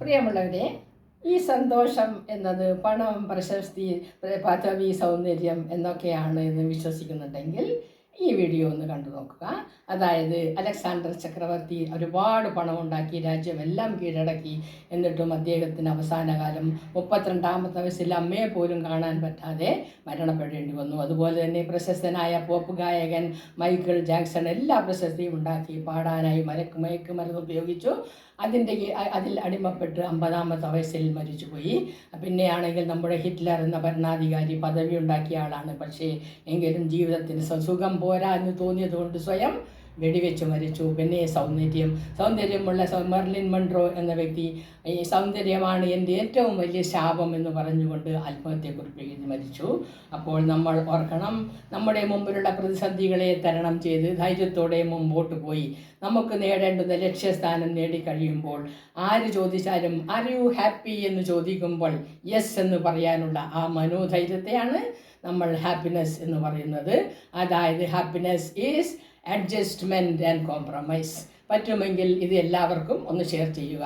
പ്രിയമുള്ളവരെ, ഈ സന്തോഷം എന്നത് പണം, പ്രശസ്തി, പദവി, സൗന്ദര്യം എന്നൊക്കെയാണ് എന്ന് വിശ്വസിക്കുന്നുണ്ടെങ്കിൽ ഈ വീഡിയോ ഒന്ന് കണ്ടു നോക്കുക. അതായത് അലക്സാണ്ടർ ചക്രവർത്തി ഒരുപാട് പണം ഉണ്ടാക്കി രാജ്യമെല്ലാം കീഴടക്കി. എന്നിട്ടും അദ്ദേഹത്തിന് അവസാനകാലം 32-ാമത്തെ വയസ്സിൽ അമ്മയെ പോലും കാണാൻ പറ്റാതെ മരണപ്പെടേണ്ടി വന്നു. അതുപോലെ തന്നെ പ്രശസ്തനായ പോപ്പ് ഗായകൻ മൈക്കിൾ ജാക്സൺ എല്ലാ പ്രശസ്തിയും ഉണ്ടാക്കി. പാടാനായി മയക്കുമരുന്ന് ഉപയോഗിച്ചു. അതിൽ അടിമപ്പെട്ട് 50-ാമത്തെ വയസ്സിൽ മരിച്ചുപോയി. പിന്നെയാണെങ്കിൽ നമ്മുടെ ഹിറ്റ്ലർ എന്ന ഭരണാധികാരി പദവി ഉണ്ടാക്കിയ ആളാണ്. പക്ഷേ എങ്കിലും ജീവിതത്തിന് സുഖം പോരാ എന്ന് തോന്നിയതുകൊണ്ട് സ്വയം വെടിവെച്ച് മരിച്ചു. പിന്നെ സൗന്ദര്യമുള്ള മെർലിൻ മൺട്രോ എന്ന വ്യക്തി ഈ സൗന്ദര്യമാണ് എൻ്റെ ഏറ്റവും വലിയ ശാപം എന്ന് പറഞ്ഞുകൊണ്ട് ആത്മഹത്യക്കുറിപ്പ് എഴുതി മരിച്ചു. അപ്പോൾ നമ്മൾ ഓർക്കണം, നമ്മുടെ മുമ്പിലുള്ള പ്രതിസന്ധികളെ തരണം ചെയ്ത് ധൈര്യത്തോടെ മുമ്പോട്ട് പോയി നമുക്ക് നേടേണ്ടുന്ന ലക്ഷ്യസ്ഥാനം നേടിക്കഴിയുമ്പോൾ ആര് ചോദിച്ചാലും ആർ യു ഹാപ്പി എന്ന് ചോദിക്കുമ്പോൾ യെസ് എന്ന് പറയാനുള്ള ആ മനോധൈര്യത്തെയാണ് നമ്മൾ ഹാപ്പിനെസ് എന്ന് പറയുന്നത്. അതായത് happiness is adjustment and compromise. പറ്റുമെങ്കിൽ ഇത് എല്ലാവർക്കും ഒന്ന് ഷെയർ ചെയ്യുക.